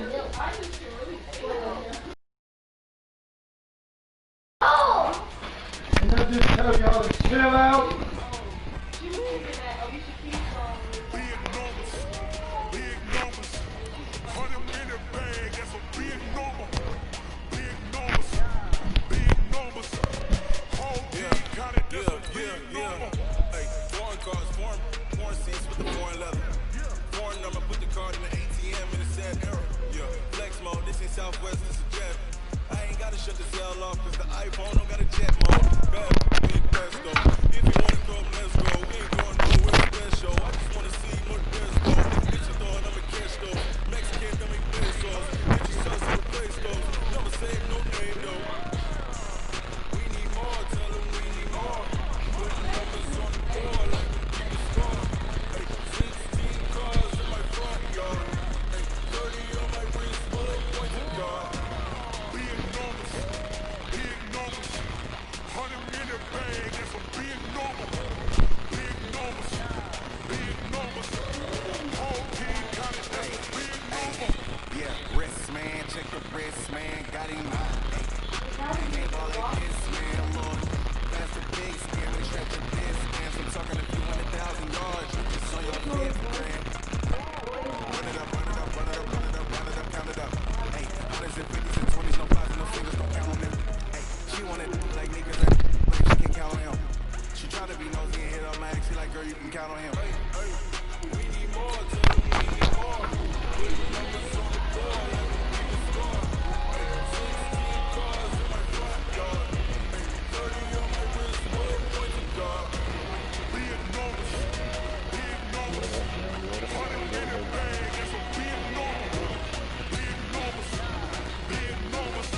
And I just tell y'all to chill out. Southwest is a jet. I ain't gotta shut the cell off cause the iPhone don't got a jet mode. Bad big presto. If you wanna come, let's go. We ain't going nowhere special. I just wanna see more presto. Bitch, you thought I'm a cash though. Mexican, don't make pesos. Bitch, you sucks in the place though. Never say no name though. We need more, tell them we need more. Put the numbers on the board like we keep the score. Hey, 16 cars in my front yard. Hey, 30 on my wrist, bullet points of God. Be enormous, be enormous. 100 in the bag, that's a big number. Be enormous, be enormous. Whole team got it, that's a big number. Yeah, wrist man, check the wrist man, got him hot. Ain't all like this man, Lord. That's a big scam, and stretch your distance. I'm talking a few 100,000 yards, just on your fifth grand. Run it up, run it up, run it up, run it up, run it up, count it up. Hey, 100s and 50s and 20s, no fives and no singles, don't count on them. Hey, she wanna do like niggas that like she can count on him. She try to be nosy and hit up my ex, she like, girl, you can count on him. Hey, hey, we need more, tell them we need more. Put the numbers on the board like we keep the score. Hey, 16 cars in my front yard. Hey, 30 on my wrist, bullet points of God. Be enormous, be enormous. 100 in the bag, that's a big number. Be enormous, be enormous.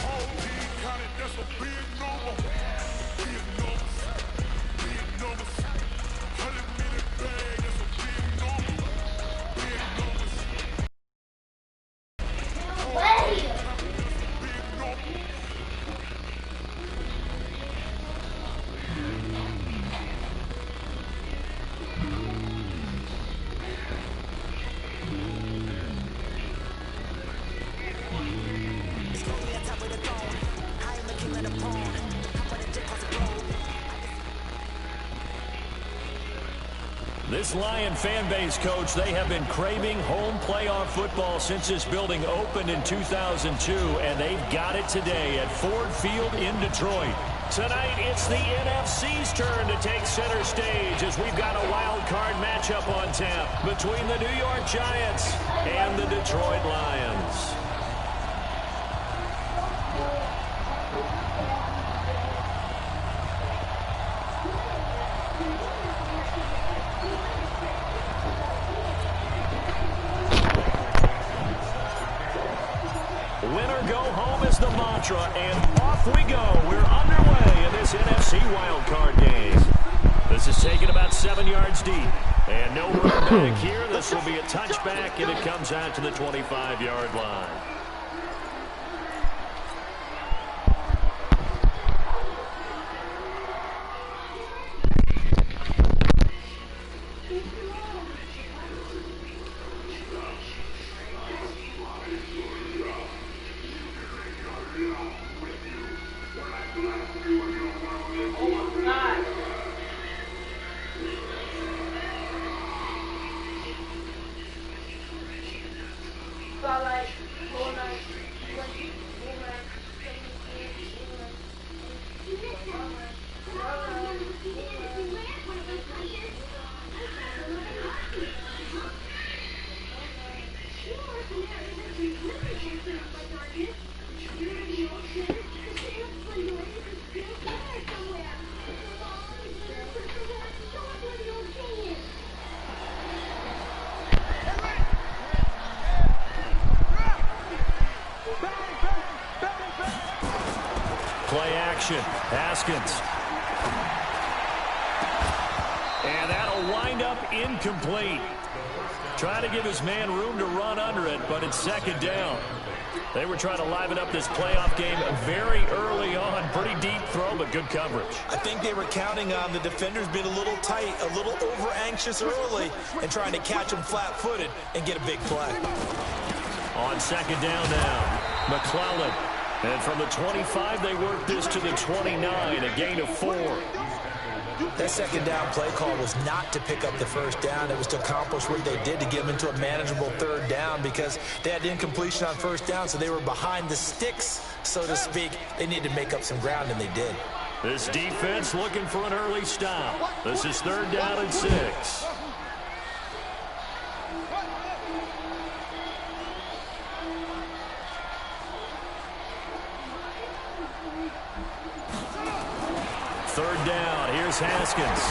Whole team got it, that's a big number. Be enormous, be enormous. 100 in the bag, that's a big number. Be enormous. This Lion fan base, Coach, they have been craving home playoff football since this building opened in 2002, and they've got it today at Ford Field in Detroit. Tonight, it's the NFC's turn to take center stage as we've got a wild card matchup on tap between the New York Giants and the Detroit Lions. Winner go home is the mantra, and off we go. We're underway in this NFC wildcard game. This is taken about 7 yards deep. And no run back here. This will be a touchback, and it comes out to the 25-yard line. Play action. Haskins. And that'll wind up incomplete. Trying to give his man room to run under it, but it's second down. They were trying to liven up this playoff game very early on. Pretty deep throw, but good coverage. I think they were counting on the defenders being a little tight, a little over-anxious early, and trying to catch them flat-footed and get a big play. On second down now, McClellan. And from the 25, they work this to the 29, a gain of 4. That second down play call was not to pick up the first down. It was to accomplish what they did to get them into a manageable third down because they had incompletion on first down, so they were behind the sticks, so to speak. They needed to make up some ground, and they did. This defense looking for an early stop. This is 3rd down and 6. Third down, here's Haskins.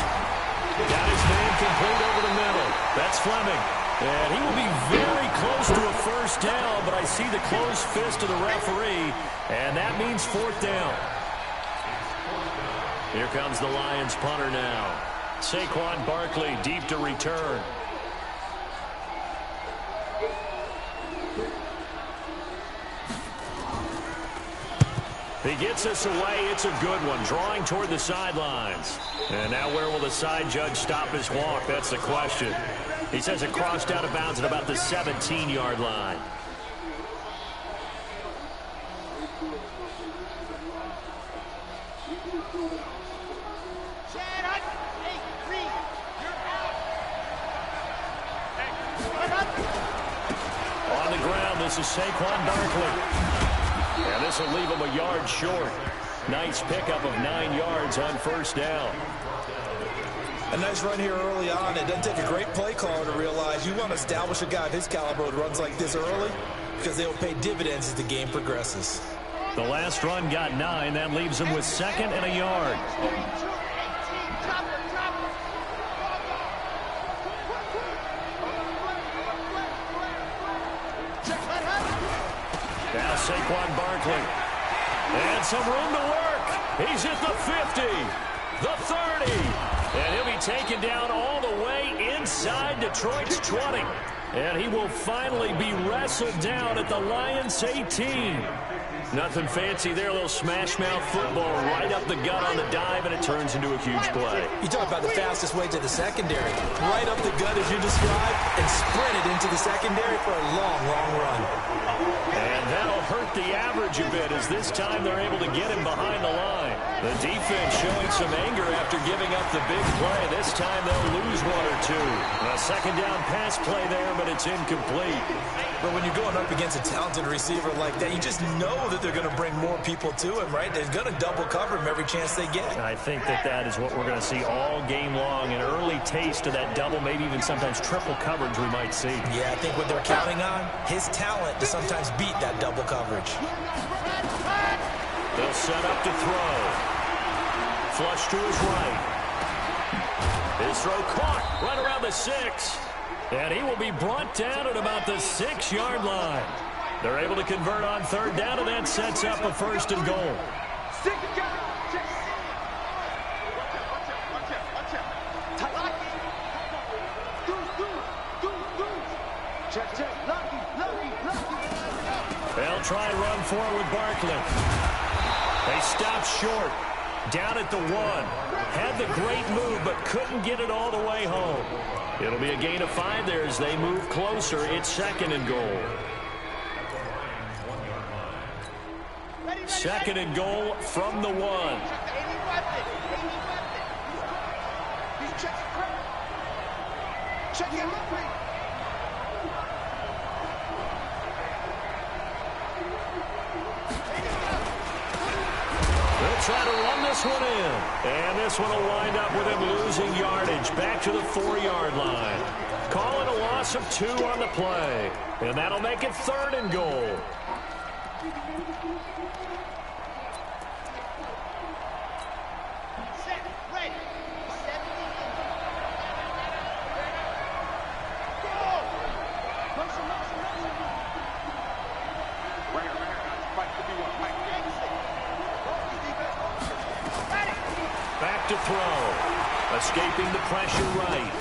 Got his man complete over the middle. That's Fleming. And he will be very close to a first down, but I see the closed fist of the referee, and that means 4th down. Here comes the Lions punter now. Saquon Barkley deep to return. He gets us away. It's a good one, drawing toward the sidelines. And now where will the side judge stop his walk? That's the question. He says it crossed out of bounds at about the 17-yard line. On the ground, this is Saquon Barkley. And this will leave him a yard short. Nice pickup of 9 yards on first down. A nice run here early on. It doesn't take a great play caller to realize you want to establish a guy of his caliber who runs like this early because they will pay dividends as the game progresses. The last run got 9. That leaves him with 2nd and a yard. Now Saquon Barkley. And some room to work. He's at the 50, the 30. And he'll be taken down all the way inside Detroit's 20. And he will finally be wrestled down at the Lions' 18. Nothing fancy there, a little smash-mouth football right up the gut on the dive, and it turns into a huge play. You talk about the fastest way to the secondary. Right up the gut as you described, and sprinted into the secondary for a long, long run. And that'll hurt the average a bit as this time they're able to get him behind the line. The defense showing some anger after giving up the big play. This time they'll lose 1 or 2. A second down pass play there, but it's incomplete. But when you're going up against a talented receiver like that, you just know that they're going to bring more people to him, right? They're going to double cover him every chance they get. I think that is what we're going to see all game long. An early taste of that double, maybe even sometimes triple coverage we might see. Yeah, I think what they're counting on, his talent to sometimes beat that double coverage. They'll set up to throw. Flush to his right. His throw caught right around the 6. And he will be brought down at about the 6-yard line. They're able to convert on third down, and that sets up a 1st and goal. They'll try and run forward with Barkley. They stop short. Down at the 1. Had the great move, but couldn't get it all the way home. It'll be a gain of 5 there as they move closer. It's 2nd and goal. 2nd and goal from the 1. They'll try to run this one in. And this one will wind up with him losing yardage back to the 4-yard line. Calling a loss of 2 on the play. And that'll make it 3rd and goal. Back to throw. Escaping the pressure right.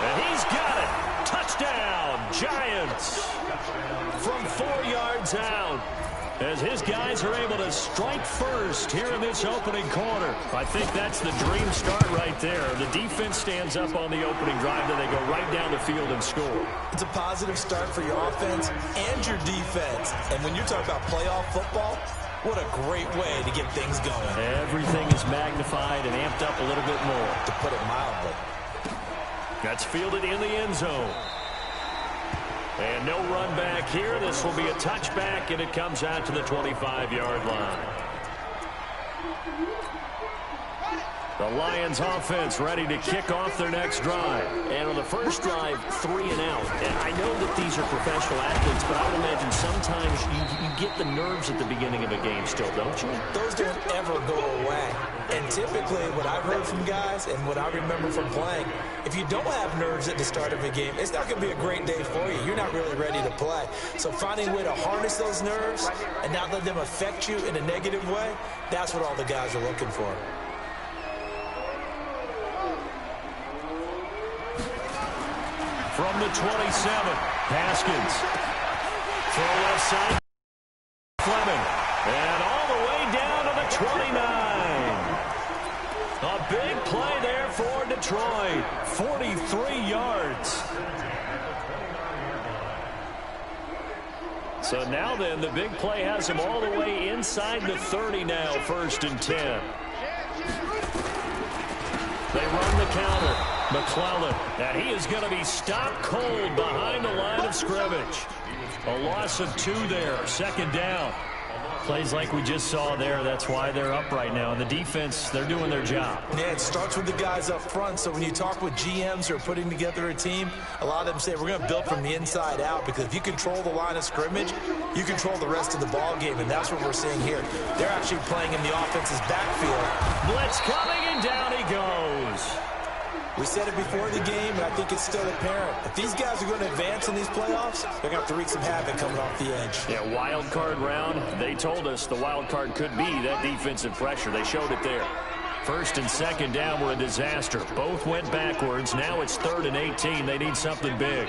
And he's got it. Touchdown, Giants. From 4 yards out. as his guys are able to strike first here in this opening quarter. I think that's the dream start right there. The defense stands up on the opening drive, then they go right down the field and score. It's a positive start for your offense and your defense. And when you talk about playoff football, what a great way to get things going. Everything is magnified and amped up a little bit more. To put it mildly. That's fielded in the end zone. And no run back here. This will be a touchback, and it comes out to the 25-yard line. The Lions offense ready to kick off their next drive. And on the first drive, 3 and out. And I know that these are professional athletes, but I would imagine sometimes you get the nerves at the beginning of a game still, don't you? Those don't ever go away. And typically, what I've heard from guys and what I remember from playing, if you don't have nerves at the start of a game, it's not going to be a great day for you. You're not really ready to play. So finding a way to harness those nerves and not let them affect you in a negative way, that's what all the guys are looking for. From the 27, Haskins. Throw left side. Fleming. And all the way down to the 29. A big play there for Detroit. 43 yards. So now then, the big play has him all the way inside the 30 now, 1st and 10. They run the counter. McClellan, and he is going to be stopped cold behind the line of scrimmage. A loss of 2 there, 2nd down. Plays like we just saw there, that's why they're up right now. And the defense, they're doing their job. Yeah, it starts with the guys up front. So when you talk with GMs who are putting together a team, a lot of them say we're going to build from the inside out, because if you control the line of scrimmage, you control the rest of the ball game, and that's what we're seeing here. They're actually playing in the offense's backfield. Blitz coming, and down he goes. We said it before the game, and I think it's still apparent. If these guys are going to advance in these playoffs, they're going to have to wreak some havoc coming off the edge. Yeah, wild card round. They told us the wild card could be that defensive pressure. They showed it there. 1st and 2nd down were a disaster. Both went backwards. Now it's 3rd and 18. They need something big.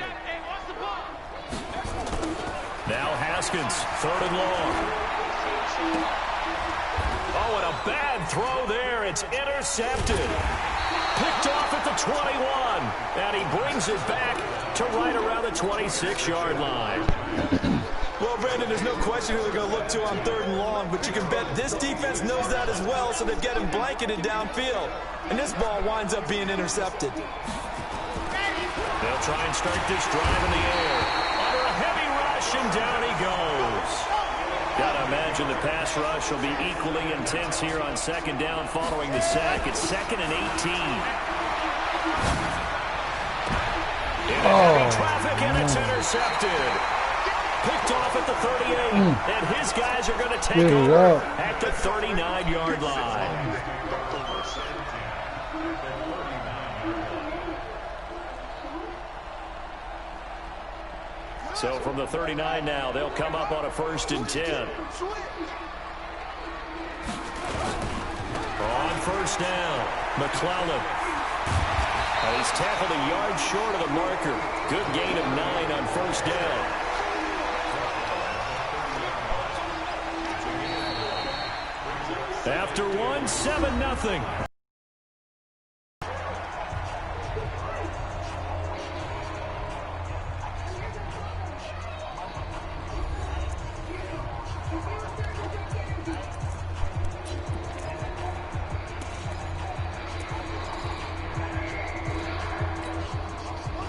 Now Haskins, 3rd and long. Oh, and a bad throw there. It's intercepted. Picked off at the 21, and he brings it back to right around the 26-yard line. Well, Brandon, there's no question who they're going to look to on 3rd and long, but you can bet this defense knows that as well, so they've got him blanketed downfield. And this ball winds up being intercepted. They'll try and start this drive in the air. Under a heavy rush, and down he goes. Gotta imagine the pass rush will be equally intense here on 2nd down following the sack. It's 2nd and 18. In heavy traffic, and it's intercepted. Picked off at the 38, and his guys are going to take over at the 39-yard line. So from the 39 now, they'll come up on a 1st and 10. On 1st down, McClellan. And he's tackled a yard short of the marker. Good gain of 9 on 1st down. After 1, 7-0.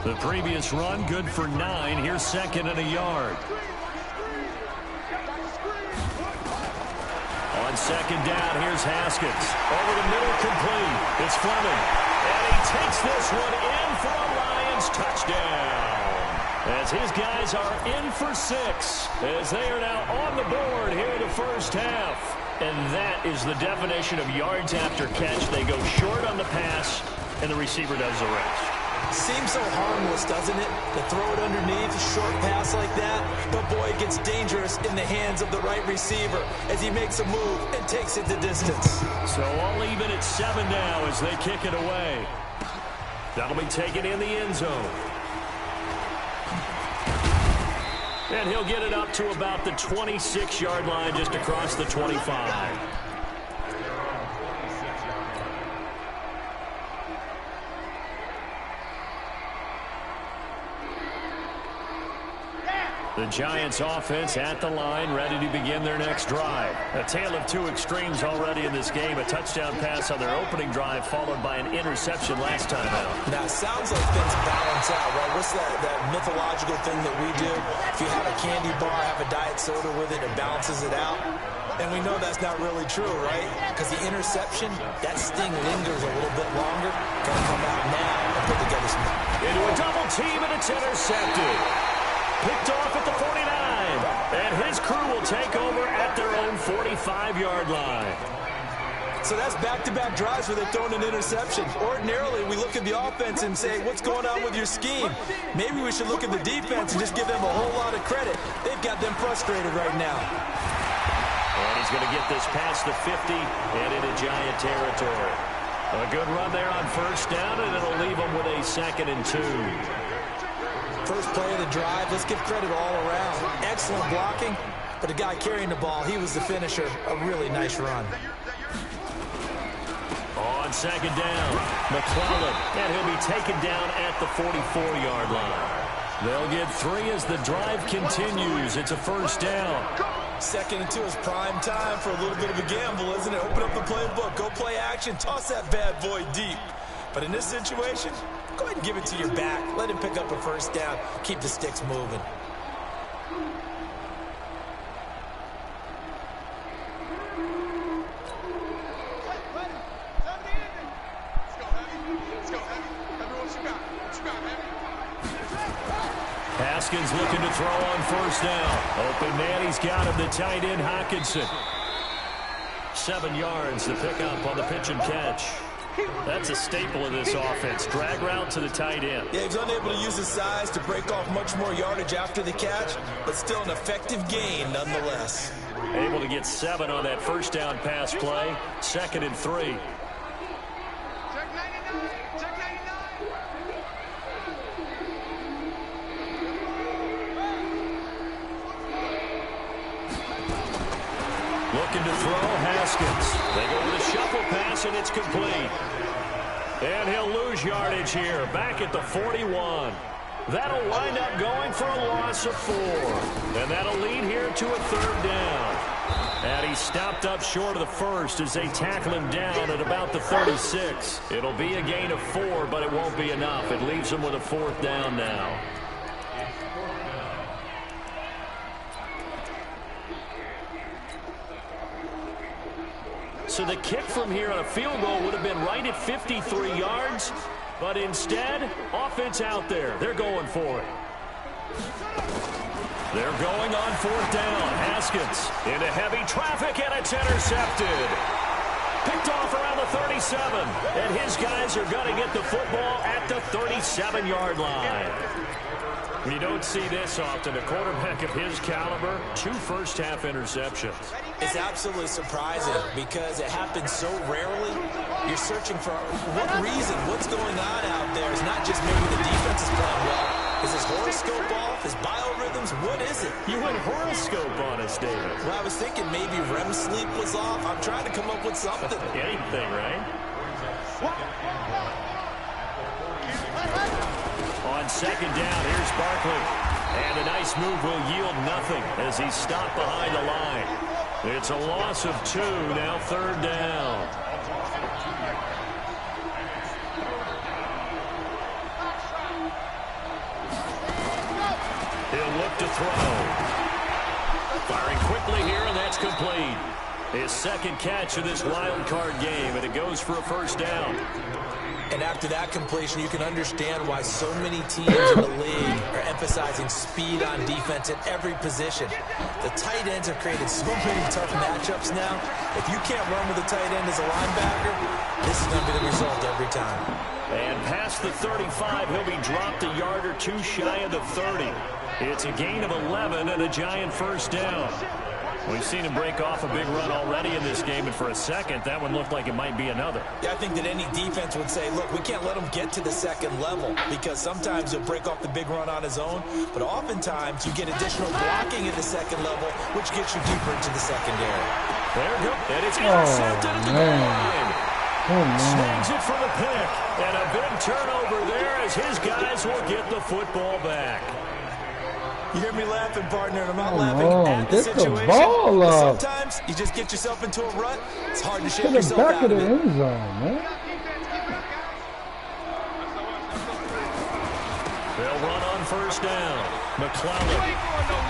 The previous run, good for 9. Here's 2nd and a yard. On 2nd down, here's Haskins. Over the middle, complete. It's Fleming. And he takes this one in for a Lions touchdown. As his guys are in for 6. As they are now on the board here in the 1st half. And that is the definition of yards after catch. They go short on the pass, and the receiver does the rest. Seems so harmless, doesn't it? To throw it underneath, a short pass like that. But boy, it gets dangerous in the hands of the right receiver as he makes a move and takes it the distance. So all even at 7 now as they kick it away. That'll be taken in the end zone. And he'll get it up to about the 26-yard line, just across the 25. The Giants offense at the line, ready to begin their next drive. A tale of two extremes already in this game. A touchdown pass on their opening drive, followed by an interception last time out. Now, it sounds like things balance out, right? What's that mythological thing that we do? If you have a candy bar, have a diet soda with it, it balances it out. And we know that's not really true, right? Because the interception, that sting lingers a little bit longer. Got to come out now and put together some... Into a double team, and it's intercepted. Picked off at the 49, and his crew will take over at their own 45-yard line. So that's back-to-back drives where they're throwing an interception. Ordinarily, we look at the offense and say, what's going on with your scheme? Maybe we should look at the defense and just give them a whole lot of credit. They've got them frustrated right now. And he's going to get this past the 50 and into Giant territory. A good run there on first down, and it'll leave them with a 2nd and 2. First play of the drive, let's give credit all around. Excellent blocking, but the guy carrying the ball, he was the finisher. A really nice run. On 2nd down, McClellan, and he'll be taken down at the 44-yard line. They'll get 3 as the drive continues. It's a first down. 2nd and 2 is prime time for a little bit of a gamble, isn't it? Open up the playbook, go play action, toss that bad boy deep. But in this situation, go ahead and give it to your back. Let him pick up a first down. Keep the sticks moving. Haskins looking to throw on first down. Open man, he's got him, the tight end, Hockenson. 7 yards to pick up on the pitch and catch. That's a staple of this offense. Drag route to the tight end. Yeah, he's unable to use his size to break off much more yardage after the catch, but still an effective gain nonetheless. Able to get 7 on that first down pass play. 2nd and 3. Looking to throw, Haskins. They go with a shuffle pass, and it's complete. And he'll lose yardage here, back at the 41. That'll wind up going for a loss of 4. And that'll lead here to a 3rd down. And he stopped up short of the first as they tackle him down at about the 36. It'll be a gain of 4, but it won't be enough. It leaves him with a 4th down now. So the kick from here on a field goal would have been right at 53 yards, but instead, offense out there. They're going for it. They're going on 4th down. Haskins into heavy traffic, and it's intercepted. Picked off around the 37, and his guys are going to get the football at the 37-yard line. We don't see this often. A quarterback of his caliber, 2 first-half interceptions. It's absolutely surprising because it happens so rarely. You're searching for what reason, what's going on out there. It's not just maybe the defense is playing well. Is his horoscope off? His biorhythms? What is it? You went horoscope on us, David. Well, I was thinking maybe REM sleep was off. I'm trying to come up with something. Anything, right? On 2nd down, here's Barkley. And a nice move will yield nothing as he's stopped behind the line. It's a loss of 2, now 3rd down. He'll look to throw. Firing quickly here, and that's complete. His 2nd catch of this wild card game, and it goes for a first down. And after that completion, you can understand why so many teams in the league are emphasizing speed on defense at every position. The tight ends have created so many tough matchups now. If you can't run with a tight end as a linebacker, this is going to be the result every time. And past the 35, he'll be dropped a yard or 2 shy of the 30. It's a gain of 11 and a Giant first down. We've seen him break off a big run already in this game, and for a second, that one looked like it might be another. Yeah, I think that any defense would say, look, we can't let him get to the second level, because sometimes he'll break off the big run on his own, but oftentimes you get additional blocking at the second level, which gets you deeper into the secondary. There you go. And it's intercepted at the goal line. Snags it for the pick. And a big turnover there as his guys will get the football back. You hear me laughing, partner, and I'm not laughing at the situation. The ball up. Sometimes you just get yourself into a rut. It's hard to shake to the yourself back out of the it. end zone, man. They'll run on first down. McClellan.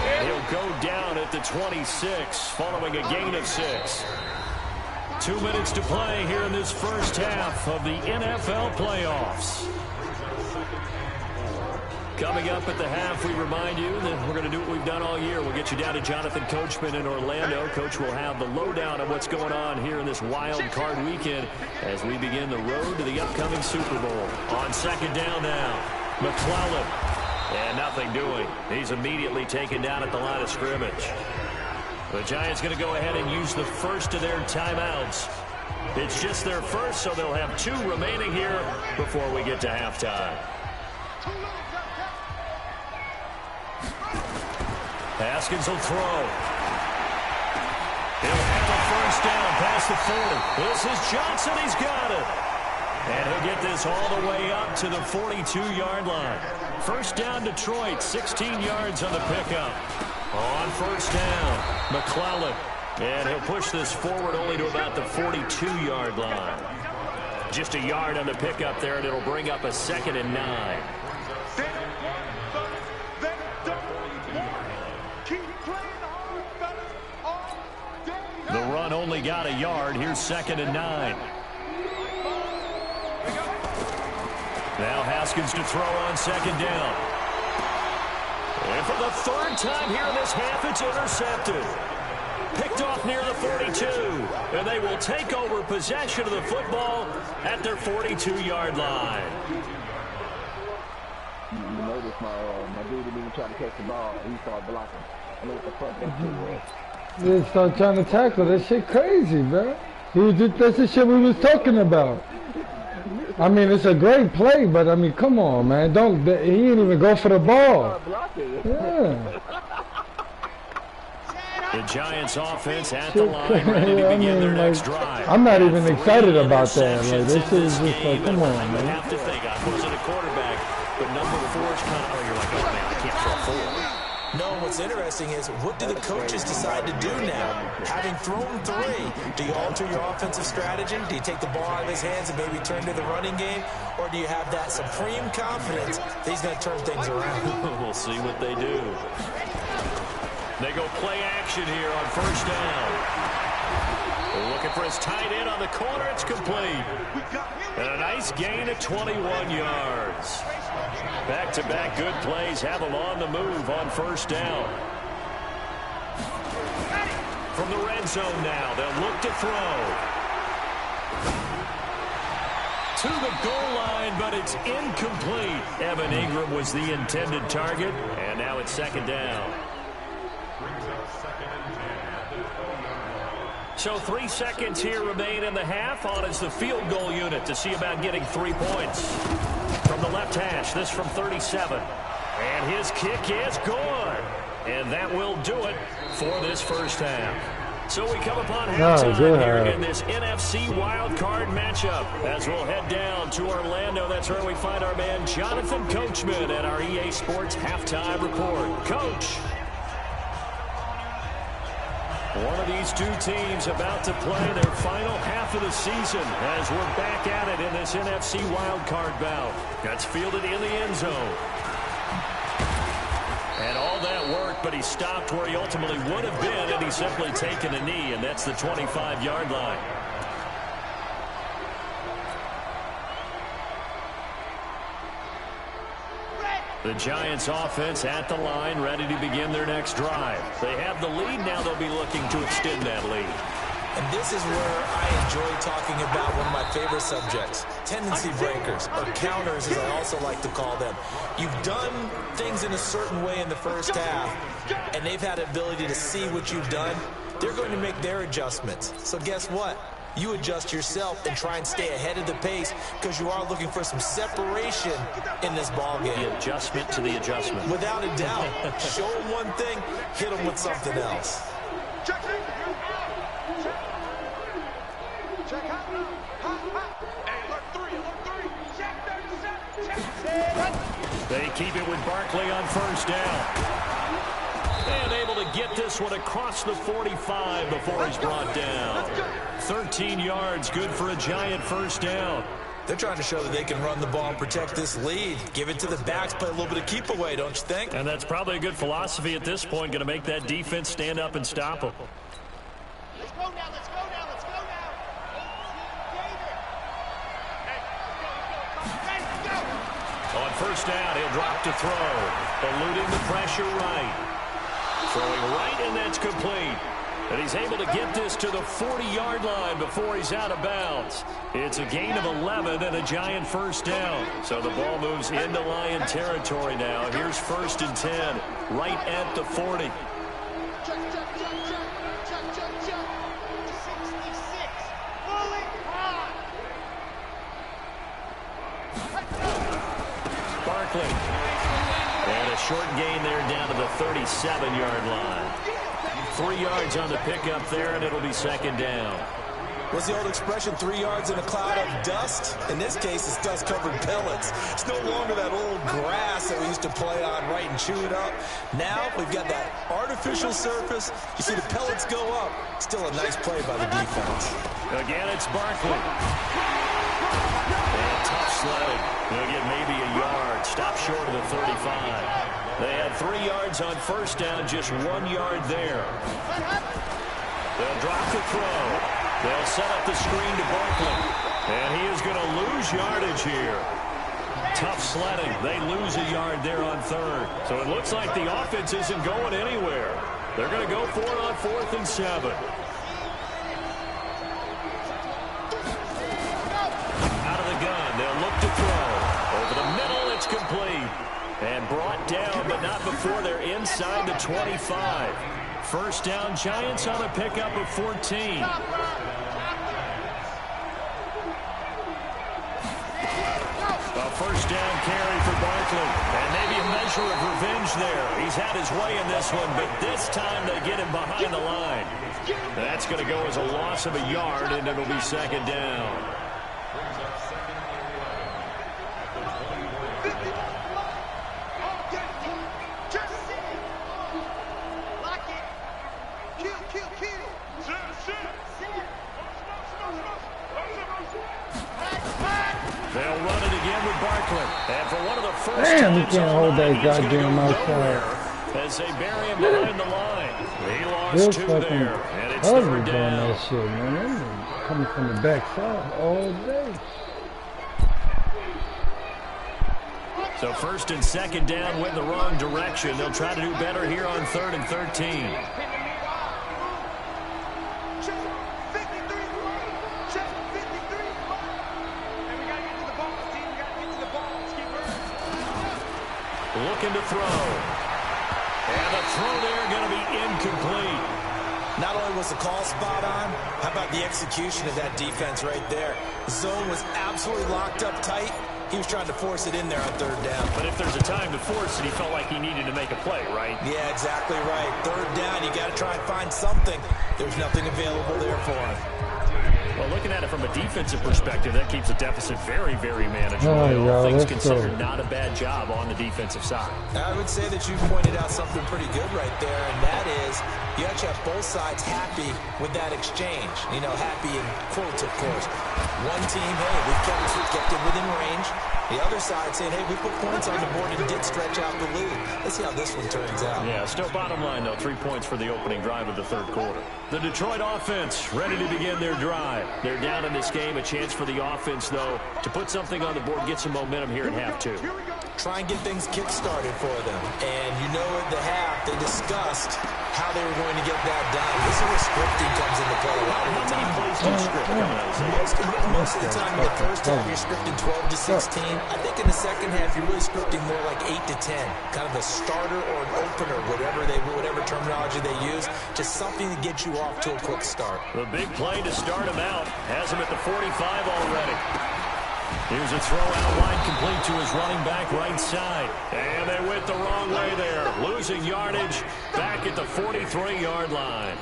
And he'll go down at the 26 following a gain of 6. 2 minutes to play here in this first half of the NFL playoffs. Coming up at the half, we remind you that we're going to do what we've done all year. We'll get you down to Jonathan Coachman in Orlando. Coach will have the lowdown on what's going on here in this wild card weekend as we begin the road to the upcoming Super Bowl. On second down now, McClellan. And nothing doing. He's immediately taken down at the line of scrimmage. The Giants going to go ahead and use the first of their timeouts. It's just their first, so they'll have 2 remaining here before we get to halftime. Haskins will throw. He'll have a first down past the 40. This is Johnson. He's got it. And he'll get this all the way up to the 42-yard line. First down, Detroit. 16 yards on the pickup. On first down, McClellan. And he'll push this forward only to about the 42-yard line. Just a yard on the pickup there, and it'll bring up a 2nd and 9. The run only got a yard. Here's 2nd and 9. Now Haskins to throw on second down. And for the 3rd time here in this half, it's intercepted. Picked off near the 42. And they will take over possession of the football at their 42-yard line. You notice my dude didn't even try to catch the ball. He started blocking. I know what the fuck that shit was. They start trying to tackle. That shit crazy, bro. That's the shit we was talking about. I mean, it's a great play, but I mean, come on, man. He didn't even go for the ball. Yeah. The Giants offense at the line, ready to begin their next drive. I'm not even excited about that. Like, this is just like, come on, man. I have to think I wasn't a quarterback, but number 4 is kind of, you're like, oh man, I can't throw 4. No, what's interesting is, what do the coaches decide to do now? Having thrown 3, do you alter your offensive strategy? Do you take the ball out of his hands and maybe turn to the running game? Or do you have that supreme confidence that he's going to turn things around? We'll see what they do. They go play action here on first down. They're looking for his tight end on the corner. It's complete. And a nice gain of 21 yards. Back-to-back good plays have them on the move on first down. From the red zone now, they'll look to throw. To the goal line, but it's incomplete. Evan Ingram was the intended target, and now it's 2nd down. So 3 seconds here remain in the half. On is the field goal unit to see about getting 3 points. From the left hash, this from 37. And his kick is good. And that will do it for this first half. So we come upon halftime here in this NFC wildcard matchup. As we'll head down to Orlando, that's where we find our man Jonathan Coachman at our EA Sports Halftime Report. Coach. One of these 2 teams about to play their final half of the season as we're back at it in this NFC wildcard bout. That's fielded in the end zone. And all that work, but he stopped where he ultimately would have been, and he's simply taken a knee, and that's the 25-yard line. The Giants offense at the line, ready to begin their next drive. They have the lead. Now they'll be looking to extend that lead. And this is where I enjoy talking about one of my favorite subjects, tendency breakers, or counters as I also like to call them. You've done things in a certain way in the first half, and they've had the ability to see what you've done they're going to make their adjustments. So guess what? You adjust yourself and try and stay ahead of the pace because you are looking for some separation in this ball game. The adjustment to the adjustment. Without a doubt. Show them one thing, hit them with something else. They keep it with Barkley on first down. And able to get this one across the 45 before he's brought down. 13 yards, good for a giant first down. They're trying to show that they can run the ball and protect this lead. Give it to the backs, play a little bit of keep away, don't you think? And that's probably a good philosophy at this point, going to make that defense stand up and stop them. Let's go now, let's go now, let's go now. On first down, he'll drop to throw. Eluding the pressure right. Throwing right, and that's complete. And he's able to get this to the 40-yard line before he's out of bounds. It's a gain of 11 and a giant first down. So the ball moves into Lion territory now. Here's 1st and 10, right at the 40. Barkley. And a short gain there down to the 37-yard line. 3 yards on the pickup there, and it'll be 2nd down. What's the old expression, 3 yards in a cloud of dust? In this case, it's dust-covered pellets. It's no longer that old grass that we used to play on, right, and chew it up. Now we've got that artificial surface. You see the pellets go up. Still a nice play by the defense. Again, it's Barkley. And tough sledding. They'll get maybe a yard. Stop short of the 35. They had 3 yards on first down, just 1 yard there. They'll drop the throw. They'll set up the screen to Barkley. And he is going to lose yardage here. Tough sledding. They lose a yard there on 3rd. So it looks like the offense isn't going anywhere. They're going to go for it on 4th and 7. Out of the gun. They'll look to throw. Over the middle, it's complete. And brought down, but not before they're inside the 25. First down, Giants on a pickup of 14. A first down carry for Barkley. And maybe a measure of revenge there. He's had his way in this one, but this time they get him behind the line. That's going to go as a loss of a yard, and it'll be 2nd down. They'll run it again with Barkley. And for one of the first damn, you can't hold that goddamn outside. As they bury him behind the line. He lost Real 2 fucking there. And it's ugly 3rd doing down. that shit, man. They're coming from the backside all day. So 1st and 2nd down went in the wrong direction. They'll try to do better here on 3rd and 13. Looking to throw. And the throw there going to be incomplete. Not only was the call spot on, how about the execution of that defense right there? Zone was absolutely locked up tight. He was trying to force it in there on 3rd down. But if there's a time to force it, he felt like he needed to make a play, right? Yeah, exactly right. 3rd down, you got to try and find something. There's nothing available there for him. Well, looking at it from a defensive perspective, that keeps the deficit very, very manageable. Oh, All yeah, things let's considered, go. not a bad job on the defensive side. I would say that you pointed out something pretty good right there, and that is you have to have both sides happy with that exchange. You know, happy in quotes, of course. One team, hey, we've kept it within range. The other side saying, hey, we put points on the board and did stretch out the lead. Let's see how this one turns out. Yeah, still bottom line, though, 3 points for the opening drive of the 3rd quarter. The Detroit offense ready to begin their drive. They're down in this game. A chance for the offense, though, to put something on the board, get some momentum here in half 2. Here we go. try and get things kick-started for them. And you know at the half, they discussed how they were going to get that done. This is where scripting comes into play a lot of the time. Most of the time in the first half, you're scripting 12 to 16. I think in the second half, you're really scripting more like 8 to 10. Kind of a starter or an opener, whatever terminology they use. Just something to get you off to a quick start. The big play to start him out. Has him at the 45 already. Here's a throw out wide, complete to his running back right side. And they went the wrong way there. Losing yardage back at the 43-yard line.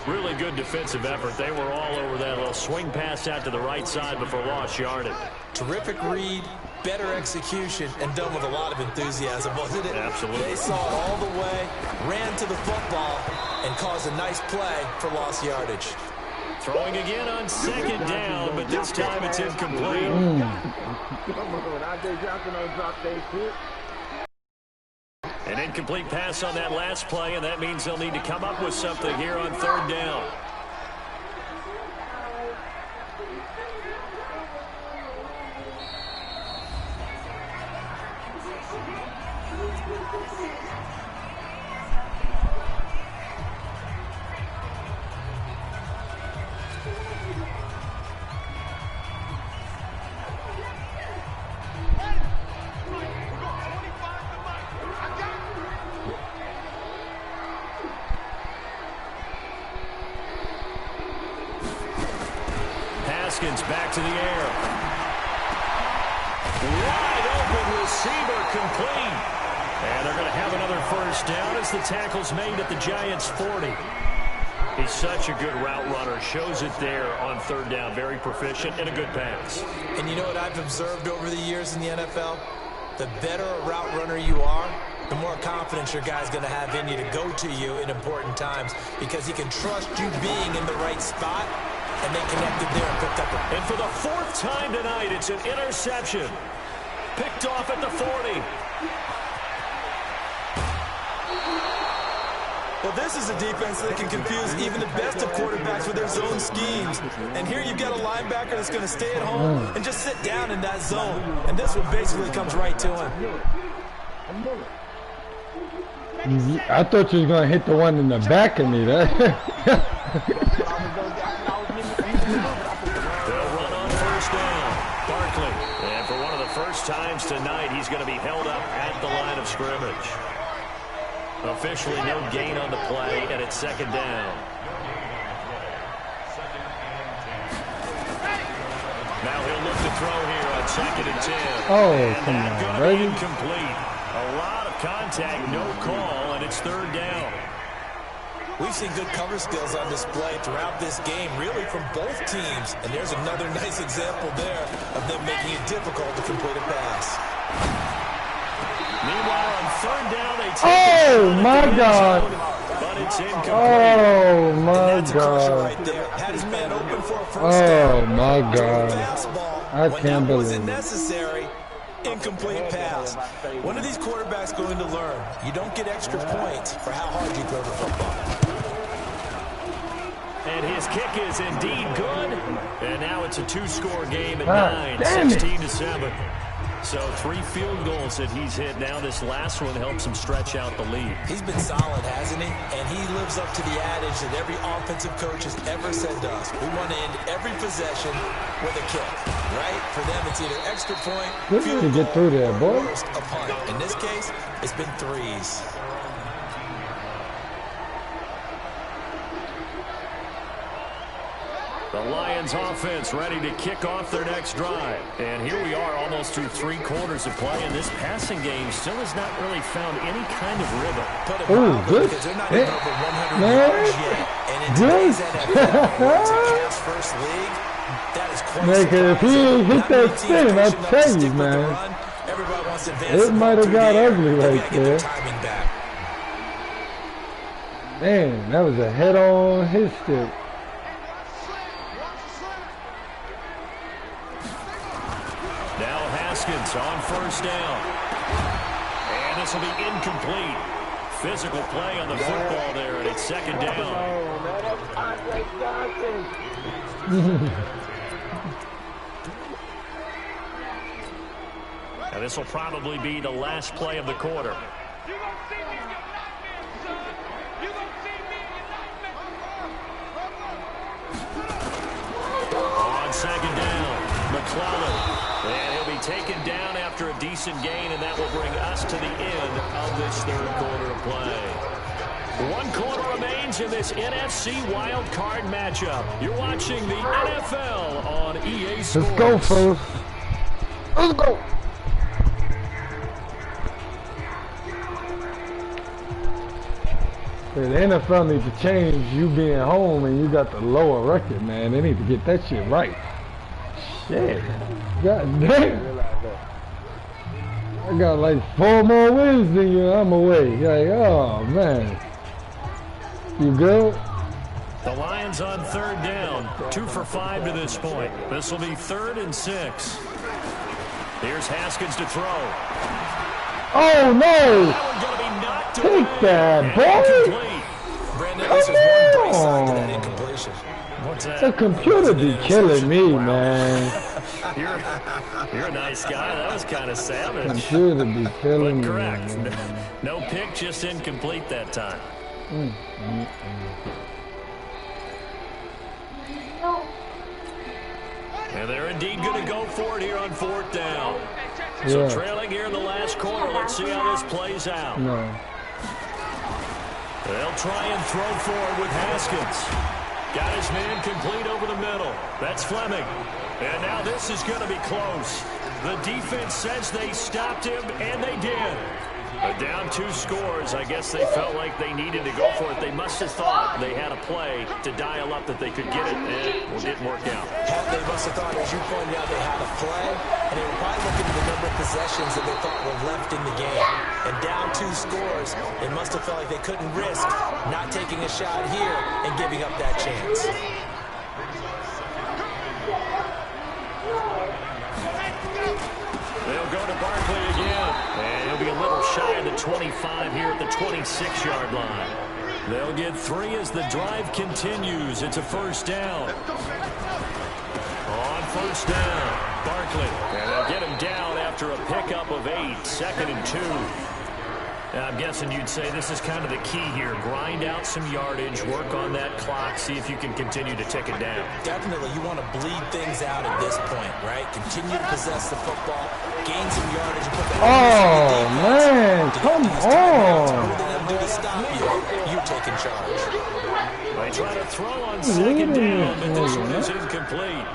Really good defensive effort. They were all over that little swing pass out to the right side before lost yardage. Terrific read, better execution, and done with a lot of enthusiasm, wasn't it? Absolutely. They saw it all the way, ran to the football, and caused a nice play for lost yardage. Throwing again on second down, but this time it's incomplete. An incomplete pass on that last play, and that means they'll need to come up with something here on third down. Back to the air. Wide open receiver, complete. And they're going to have another first down as the tackle's made at the Giants' 40. He's such a good route runner. Shows it there on third down. Very proficient and a good pass. And you know what I've observed over the years in the NFL? The better a route runner you are, the more confidence your guy's going to have in you to go to you in important times because he can trust you being in the right spot. And they connected there and picked up. And for the fourth time tonight, it's an interception. Picked off at the 40. Well, this is a defense that can confuse even the best of quarterbacks with their zone schemes. And here you've got a linebacker that's going to stay at home and just sit down in that zone. And this one basically comes right to him. I thought you was going to hit the one in the back of me. First times tonight, he's going to be held up at the line of scrimmage. Officially no gain on the play, and it's second down. Now he'll look to throw here on second and 10. Oh, and come on, Brady. Incomplete. A lot of contact, no call, and it's third down. We've seen good cover skills on display throughout this game, really from both teams. And there's another nice example there of them making it difficult to complete a pass. Meanwhile, on third down, they take oh, my God. But it's incomplete. Oh, my God. Right there. Had his man open for a first oh, down. my God. I when can't that wasn't believe it. necessary. Incomplete pass. When are these quarterbacks going to learn? You don't get extra points for how hard you throw the football. And his kick is indeed good. And now it's a two-score game at 9, 16-7. So 3 field goals that he's hit. Now this last one helps him stretch out the lead. He's been solid, hasn't he? And he lives up to the adage that every offensive coach has ever said to us. We want to end every possession with a kick, right? For them, it's either extra point, field goal, get through there, boy. Or a punt. In this case, it's been threes. The Lions offense ready to kick off their next drive. And here we are almost through 3 quarters of play, and this passing game still has not really found any kind of rhythm. Oh, good. Because they're not even over 100 yards yet. And in today's NFL, where it's a pass-first league, that is quite surprising. If he ain't hit that spin, I'll tell you, man. It might have got ugly right there. Man, that was a head-on hit stick. On first down. And this will be incomplete. Physical play on the football there, and it's second down. And this will probably be the last play of the quarter. On second down, McClellan. And he'll be taken down after a decent gain, and that will bring us to the end of this third quarter of play. 1 quarter remains in this NFC wildcard matchup. You're watching the NFL on EA Sports. Let's go, folks. Let's go. The NFL needs to change you being home and you got the lower record, man. They need to get that shit right. Shit. God damn. I got like 4 more wins than you. I'm away. Like, oh, man. You good? The Lions on third down. 2 for 5 to this point. This will be 3rd and 6. Here's Haskins to throw. Oh, no. Take that, boy. Brandon, this is one bright side to that incompletion. What's that? The computer be killing me, man. You're a nice guy. That was kind of savage. Computer be killing But me. correct. Man. No pick, just incomplete that time. And they're indeed going to go for it here on 4th down. So trailing here in the last quarter. Let's see how this plays out. No. They'll try and throw forward with Haskins. Got his man complete over the middle. That's Fleming. And now this is going to be close. The defense says they stopped him, and they did. But down 2 scores, I guess they felt like they needed to go for it. They must have thought they had a play to dial up that they could get it, and it didn't work out. They must have thought, as you pointed out, they had a play, and they were probably looking at the number of possessions that they thought were left in the game. And down 2 scores, they must have felt like they couldn't risk not taking a shot here and giving up that chance. They'll go to Barkley again. And he'll be a little shy of the 25 here at the 26-yard line. They'll get 3 as the drive continues. It's a 1st down. On 1st down, Barkley. And they'll get him down after a pickup of 8. 2nd and 2. I'm guessing you'd say this is kind of the key here. Grind out some yardage, work on that clock, see if you can continue to tick it down. Definitely, you want to bleed things out at this point, right? Continue to possess the football, gain some yardage, and put that man, come on. Do to stop you. You taking charge. They try to throw on 2nd down, but this one is incomplete.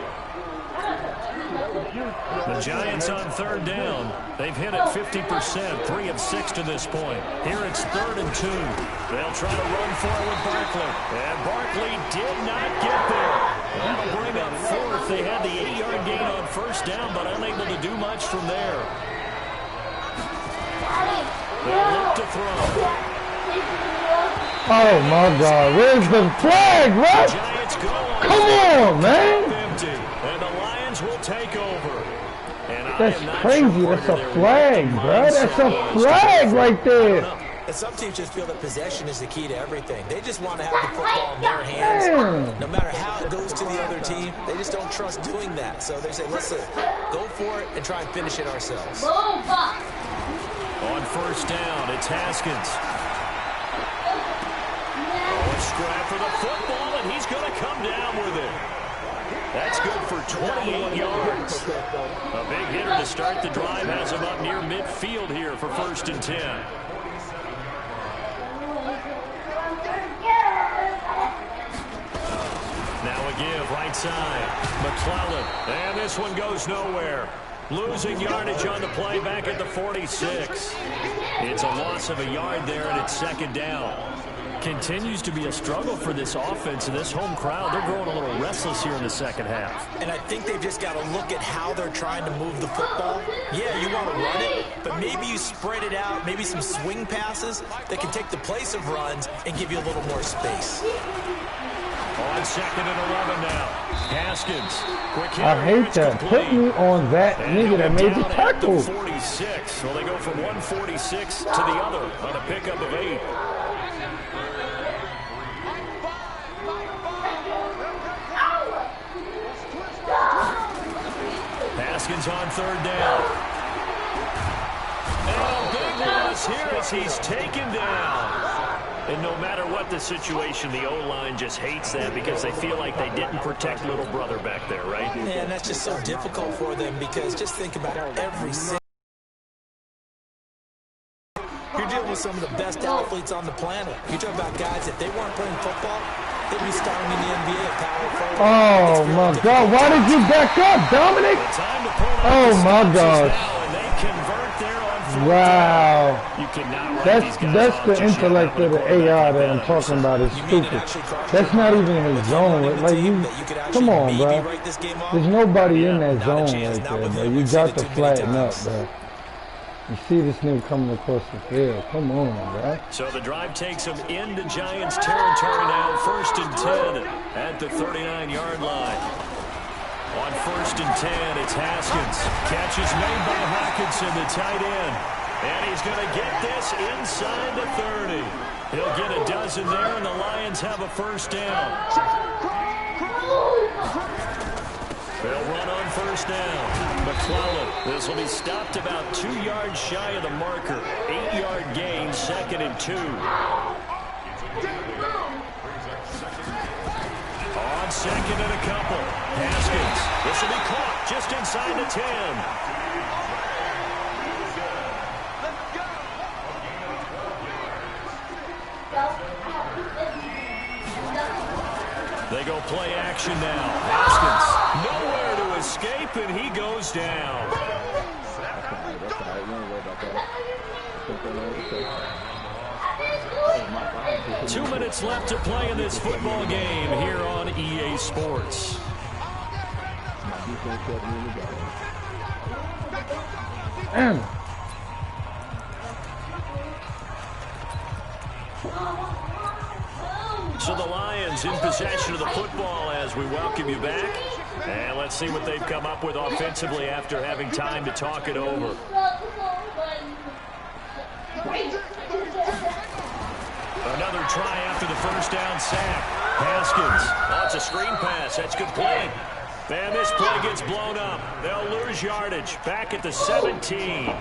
The Giants on 3rd down. They've hit it 50%, 3 of 6 to this point. Here it's 3rd and 2. They'll try to run for it with Barkley. And Barkley did not get there. That'll bring up 4th. They had the 8-yard gain on 1st down, but unable to do much from there. They'll look to throw. Oh, my God. Where's the flag, what? Giants go on. Come on, man. Empty. And the Lions will take over. That's crazy. That's a flag, bro. That's a flag right there. And some teams just feel that possession is the key to everything. They just want to have the football in their hands. No matter how it goes to the other team, they just don't trust doing that. So they say, listen, go for it and try and finish it ourselves. On 1st down, it's Haskins. Oh, a scrap for the football, and he's going to come down with it. That's good for 28 yards. A big hitter to start the drive has him up near midfield here for 1st and 10. Now a give right side. McClellan. And this one goes nowhere. Losing yardage on the play back at the 46. It's a loss of a yard there, and it's 2nd down. Continues to be a struggle for this offense and this home crowd. They're growing a little restless here in the 2nd half. And I think they've just got to look at how they're trying to move the football. Yeah, you want to run it, but maybe you spread it out, maybe some swing passes that can take the place of runs and give you a little more space. On 2nd and 11 now. Haskins. Quick hit. I hate that. Put me on that nigga that made the tackle. 46. Well, they go from 146 to the other on a pickup of 8. Haskins on 3rd down. is here as he's taken down. And no matter what the situation, the O-line just hates that because they feel like they didn't protect little brother back there, right? Yeah, and that's just so difficult for them because just think about every single... You're dealing with some of the best athletes on the planet. You talk about guys, if they weren't playing football, they'd be starting in the NBA at power forward. Oh, my God. Why did you back up, Dominic? Oh, my God. Wow. That's the intellect of the AI that I'm talking about. Is stupid. That's not even his zone. Like come on, bro. There's nobody in that zone right there, bro. You got to flatten up, bro. You see this nigga coming across the field. Come on, bro. So the drive takes him into Giants territory now. 1st and 10 at the 39-yard line. On 1st and 10, it's Haskins. Catch is made by Hawkinson, the tight end. And he's going to get this inside the 30. He'll get a dozen there, and the Lions have a first down. They'll run on first down. McClellan, this will be stopped about 2 yards shy of the marker. 8-yard gain, 2nd and 2. On 2nd and a couple. Haskins. This will be caught just inside the 10. They go play action now. Haskins nowhere to escape, and he goes down. 2 minutes left to play in this football game here on EA Sports. So the Lions in possession of the football as we welcome you back. And let's see what they've come up with offensively after having time to talk it over. Another try after the first down sack. Haskins. Oh, it's a screen pass. That's good play. And this play gets blown up. They'll lose yardage. Back at the 17.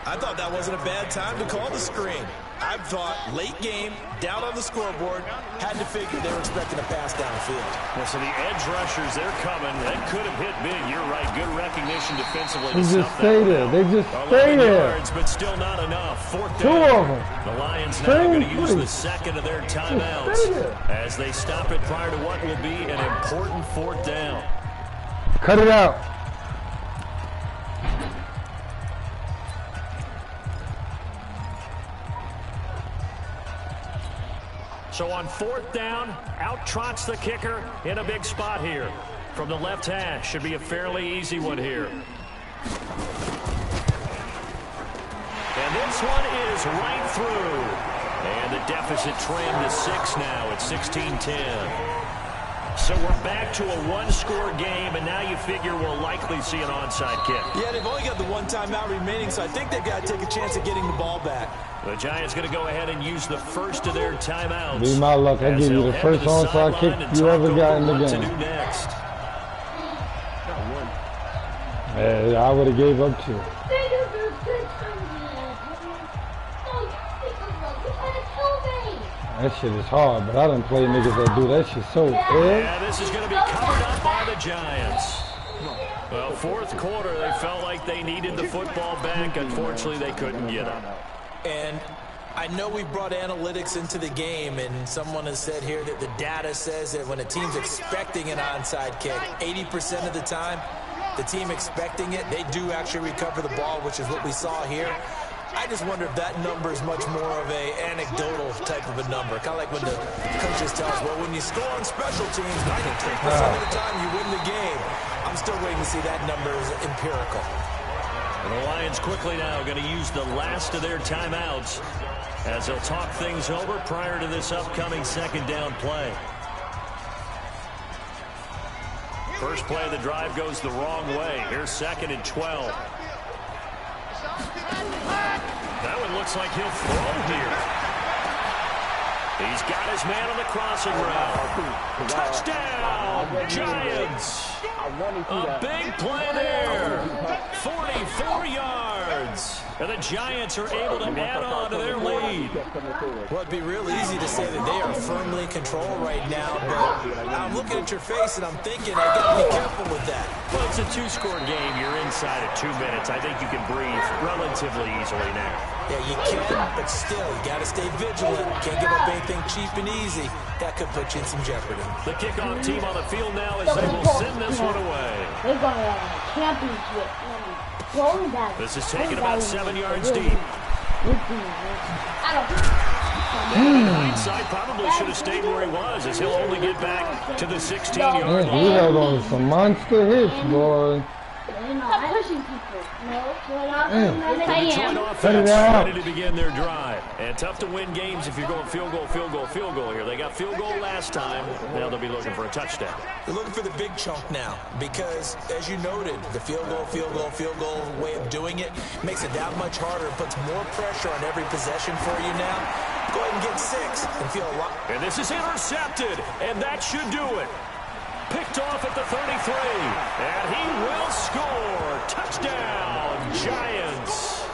I thought that wasn't a bad time to call the screen. I thought late game, down on the scoreboard, had to figure they were expecting a pass downfield. Well, so the edge rushers, they're coming. They could have hit big. You're right. Good recognition defensively. They just stay there. They just stay there. Yards, but still not enough. 4th down. 2 of them. The Lions now going to use the 2nd of their timeouts as they stop it prior to what will be an important 4th down. Cut it out. So on 4th down, out trots the kicker in a big spot here. From the left hash, should be a fairly easy one here. And this one is right through. And the deficit trimmed to 6 now at 16-10. So we're back to a 1-score game, and now you figure we'll likely see an onside kick. Yeah, they've only got the 1 timeout remaining, so I think they've got to take a chance at getting the ball back. The Giants going to go ahead and use the first of their timeouts. Be my luck. I give you the first onside kick you ever got in the game. Yeah, I would have gave up to it. That shit is hard, but I done play niggas that do that shit so ill. Yeah, this is going to be covered up by the Giants. Well, 4th quarter, they felt like they needed the football back. Unfortunately, they couldn't get it. And I know we brought analytics into the game, and someone has said here that the data says that when a team's expecting an onside kick, 80% of the time, the team expecting it, they do actually recover the ball, which is what we saw here. I just wonder if that number is much more of a anecdotal type of a number. Kind of like when the coaches tell us, well, when you score on special teams, 93% of the time you win the game. I'm still waiting to see that number is empirical. And the Lions quickly now going to use the last of their timeouts as they'll talk things over prior to this upcoming 2nd down play. First play of the drive goes the wrong way. Here's 2nd and 12. That one looks like he'll throw here. He's got his man on the crossing route. Touchdown, Giants. A big play there. 44 yards. yards. And the Giants are able to add on to their lead. Well, it'd be real easy to say that they are firmly in control right now, but I'm looking at your face and I'm thinking I got to be careful with that. Well, it's a two-score game. You're inside of 2 minutes. I think you can breathe relatively easily now. Yeah, you can, but still, you got to stay vigilant. Can't give up anything cheap and easy. That could put you in some jeopardy. The kickoff team on the field now as they will send this one away. They're going to championship. This is taken about 7 yards deep. In hindsight, probably should have stayed where he was, as he'll only get back to the 16-yard line. He held on some monster hits, boy. Stop pushing people. Detroit offense ready to begin their drive. And tough to win games if you're going field goal, field goal, field goal here. They got field goal last time. Now they'll be looking for a touchdown. They're looking for the big chunk now because, as you noted, the field goal, field goal, field goal way of doing it makes it that much harder. It puts more pressure on every possession for you now. Go ahead and get 6 and feel a lot. And this is intercepted, and that should do it. Picked off at the 33, and he will score. Touchdown, Giants.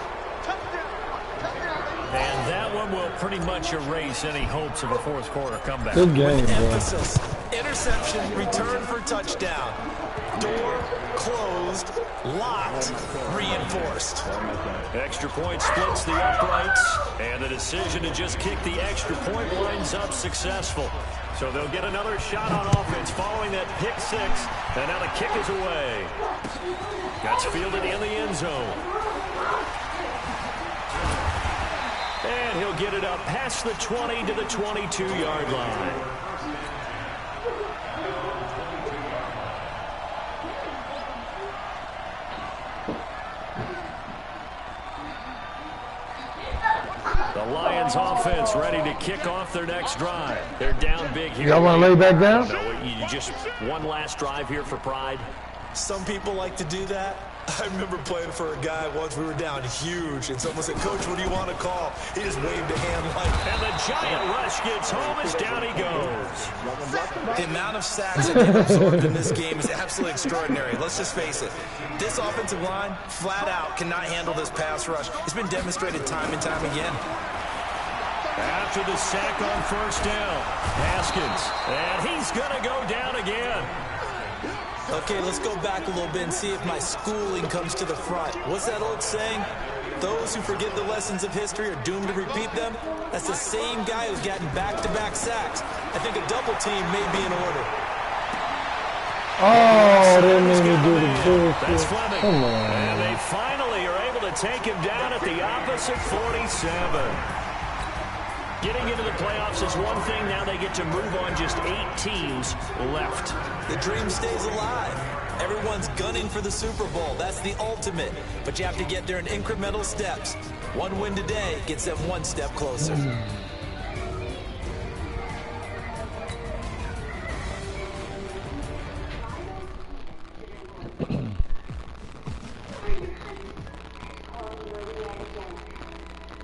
And that one will pretty much erase any hopes of a fourth quarter comeback. Good game, With bro. emphasis, interception, return for touchdown. Door closed, locked, reinforced. Extra point splits the uprights, and the decision to just kick the extra point winds up successful. So they'll get another shot on offense following that pick 6, and now the kick is away. That's fielded in the end zone. And he'll get it up past the 20 to the 22-yard line. The Lions offense ready to kick off their next drive. They're down big here. Y'all want to lay back down? No, you just one last drive here for pride. Some people like to do that. I remember playing for a guy once. We were down huge, and someone said, "Coach, what do you want to call?" He just waved a hand like. And the giant rush gets home as down he goes. The amount of sacks that they've absorbed in this game is absolutely extraordinary. Let's just face it. This offensive line, flat out, cannot handle this pass rush. It's been demonstrated time and time again. After the sack on first down, Haskins, and he's going to go down again. Okay, let's go back a little bit and see if my schooling comes to the front. What's that old saying? Those who forget the lessons of history are doomed to repeat them. That's the same guy who's gotten back-to-back sacks. I think a double team may be in order. Oh, they made me do the bullshit. That's Fleming. Come on. And they finally are able to take him down at the opposite 47. Getting into the playoffs is one thing. Now they get to move on. Just 8 teams left. The dream stays alive. Everyone's gunning for the Super Bowl. That's the ultimate. But you have to get there in incremental steps. One win today gets them one step closer.